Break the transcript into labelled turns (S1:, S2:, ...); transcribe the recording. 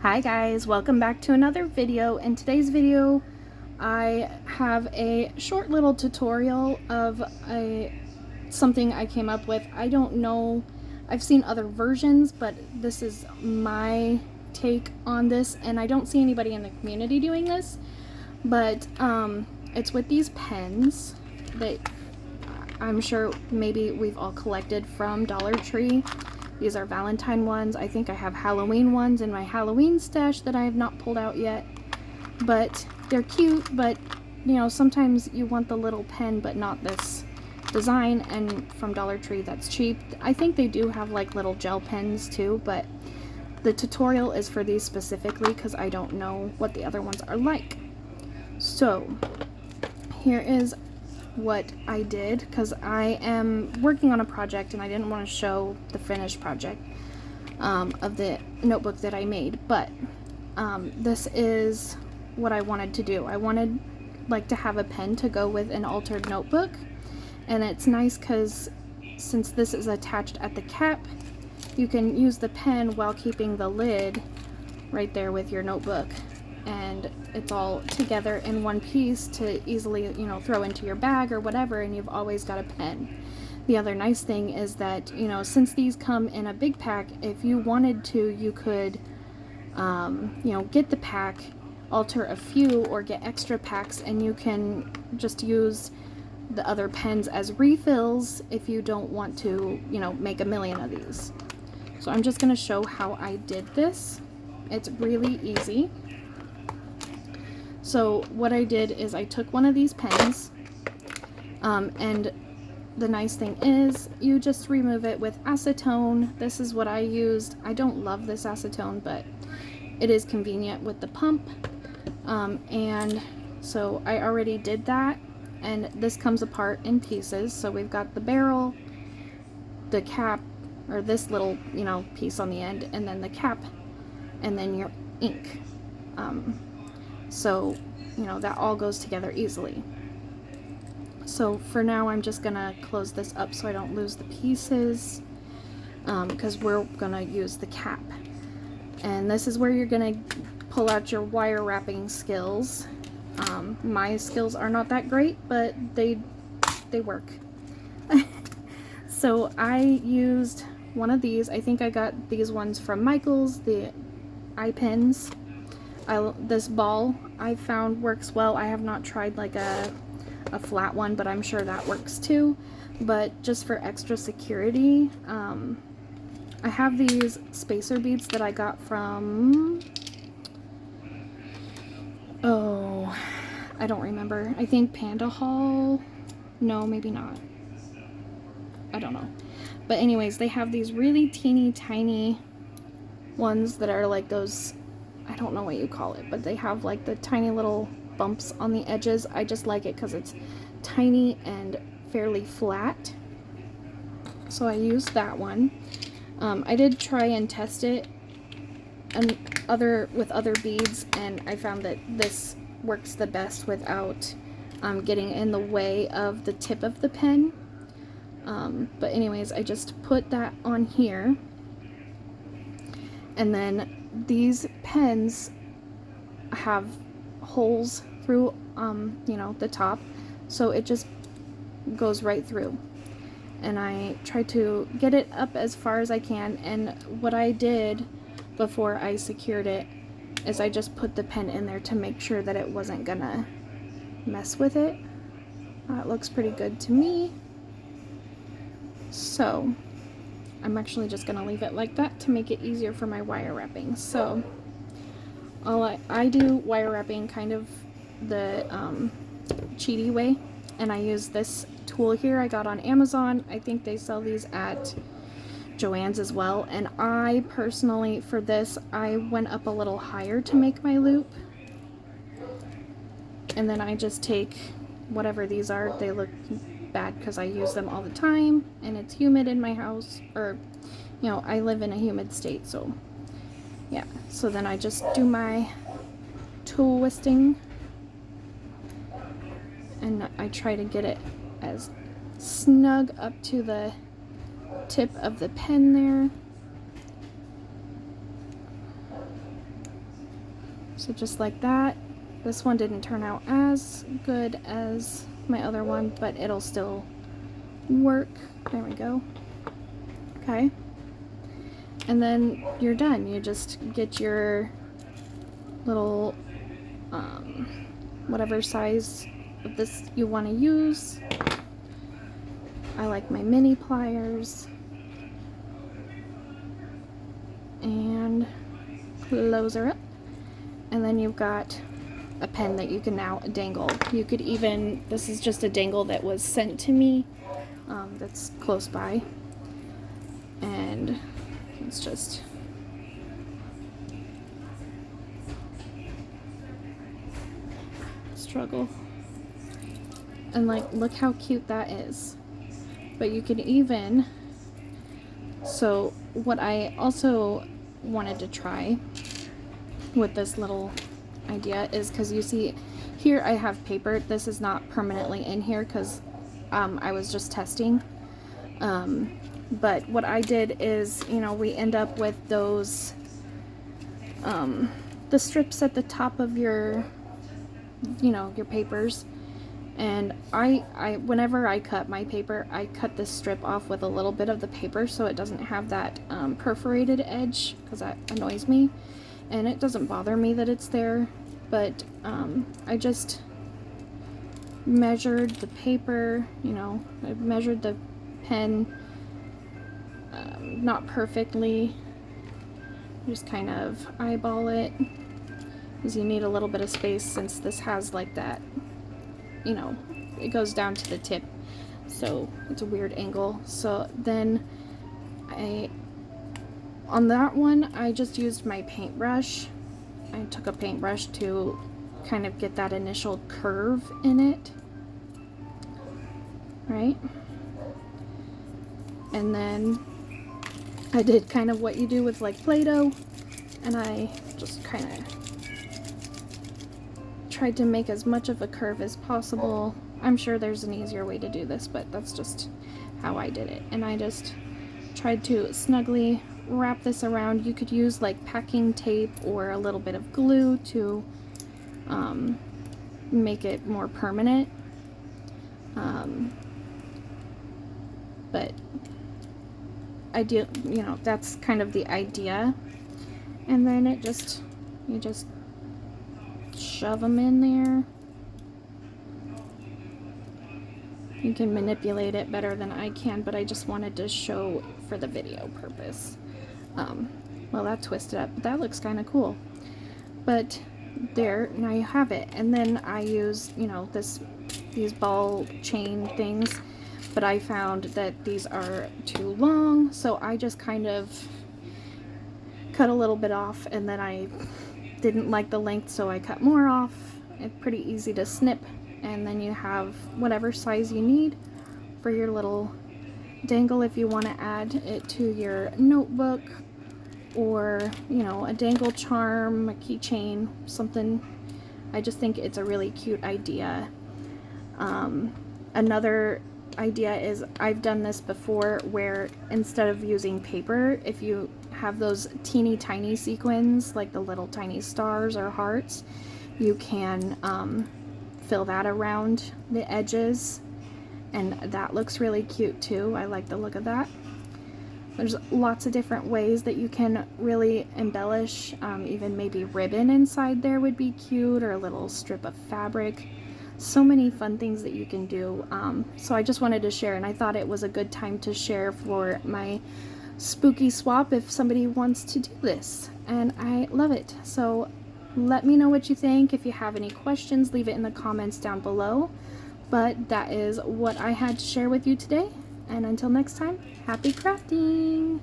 S1: Hi guys, welcome back to another video. In today's video I have a short little tutorial of something I came up with. I don't know, I've seen other versions, but this is my take on this, and I don't see anybody in the community doing this, but it's with these pens that I'm sure maybe we've all collected from Dollar Tree. These are Valentine ones. I think I have Halloween ones in my Halloween stash that I have not pulled out yet. But they're cute, but you know, sometimes you want the little pen but not this design, and from Dollar Tree that's cheap. I think they do have like little gel pens too, but the tutorial is for these specifically because I don't know what the other ones are like. So here is what I did, because I am working on a project and I didn't want to show the finished project of the notebook that I made, but this is what I wanted to do. I wanted like to have a pen to go with an altered notebook, and it's nice because since this is attached at the cap, you can use the pen while keeping the lid right there with your notebook, and it's all together in one piece to easily, you know, throw into your bag or whatever, and you've always got a pen. The other nice thing is that, you know, since these come in a big pack, if you wanted to, you could, you know, get the pack, alter a few, or get extra packs, and you can just use the other pens as refills if you don't want to, you know, make a million of these. So I'm just going to show how I did this. It's really easy. So what I did is I took one of these pens, and the nice thing is you just remove it with acetone. This is what I used. I don't love this acetone, but it is convenient with the pump. And so I already did that, and this comes apart in pieces. So we've got the barrel, the cap, or this little, you know, piece on the end, and then the cap, and then your ink. So, you know, that all goes together easily. So for now, I'm just gonna close this up so I don't lose the pieces, because we're gonna use the cap. And this is where you're gonna pull out your wire wrapping skills. My skills are not that great, but they work. So I used one of these. I think I got these ones from Michael's, the eye pens. This ball I found works well. I have not tried like a flat one, but I'm sure that works too. But just for extra security, I have these spacer beads that I got from, oh, I don't remember. I think Panda Hall. No, maybe not. I don't know. But anyways, they have these really teeny tiny ones that are like those, I don't know what you call it, but they have like the tiny little bumps on the edges. I just like it because it's tiny and fairly flat. So I used that one. I did try and test it with other beads, and I found that this works the best without getting in the way of the tip of the pen. But anyways, I just put that on here, and then these pens have holes through, you know, the top, so it just goes right through. And I try to get it up as far as I can, and what I did before I secured it is I just put the pen in there to make sure that it wasn't gonna mess with it. It looks pretty good to me. So I'm actually just going to leave it like that to make it easier for my wire wrapping. So I do wire wrapping kind of the cheaty way, and I use this tool here I got on Amazon. I think they sell these at Joann's as well, and I personally, for this, I went up a little higher to make my loop, and then I just take whatever these are. They look bad because I use them all the time, and it's humid in my house, or you know, I live in a humid state, so yeah. So then I just do my twisting, and I try to get it as snug up to the tip of the pen there. So just like that. This one didn't turn out as good as my other one, but it'll still work. There we go. Okay. And then you're done. You just get your little whatever size of this you want to use. I like my mini pliers. And close her up. And then you've got a pen that you can now dangle. You could even, this is just a dangle that was sent to me, that's close by. And it's just struggle. And like, look how cute that is. But you can even, so what I also wanted to try with this little idea is, because you see here I have paper. This is not permanently in here because I was just testing. But what I did is, you know, we end up with those the strips at the top of your, you know, your papers. And I whenever I cut my paper, I cut this strip off with a little bit of the paper so it doesn't have that perforated edge, because that annoys me. And it doesn't bother me that it's there, but I just measured the paper, you know, I measured the pen, not perfectly, just kind of eyeball it, because you need a little bit of space since this has like that, you know, it goes down to the tip, so it's a weird angle. So then on that one, I just used my paintbrush. I took a paintbrush to kind of get that initial curve in it, right? And then I did kind of what you do with like Play-Doh, and I just kind of tried to make as much of a curve as possible. I'm sure there's an easier way to do this, but that's just how I did it. And I just tried to snugly wrap this around. You could use like packing tape or a little bit of glue to make it more permanent. But I do, you know, that's kind of the idea. And then it just, you just shove them in there. You can manipulate it better than I can, but I just wanted to show for the video purpose. Well, that twisted up, but that looks kind of cool. But there, now you have it. And then I use, you know, these ball chain things, but I found that these are too long, so I just kind of cut a little bit off, and then I didn't like the length, so I cut more off. It's pretty easy to snip, and then you have whatever size you need for your little dangle. If you want to add it to your notebook, or, you know, a dangle charm, a keychain, something. I just think it's a really cute idea. Another idea is, I've done this before, where instead of using paper, if you have those teeny tiny sequins, like the little tiny stars or hearts, you can fill that around the edges, and that looks really cute too. I like the look of that. There's lots of different ways that you can really embellish. Even maybe ribbon inside there would be cute, or a little strip of fabric. So many fun things that you can do. So I just wanted to share, and I thought it was a good time to share for my spooky swap if somebody wants to do this. And I love it. So let me know what you think. If you have any questions, leave it in the comments down below. But that is what I had to share with you today. And until next time, happy crafting!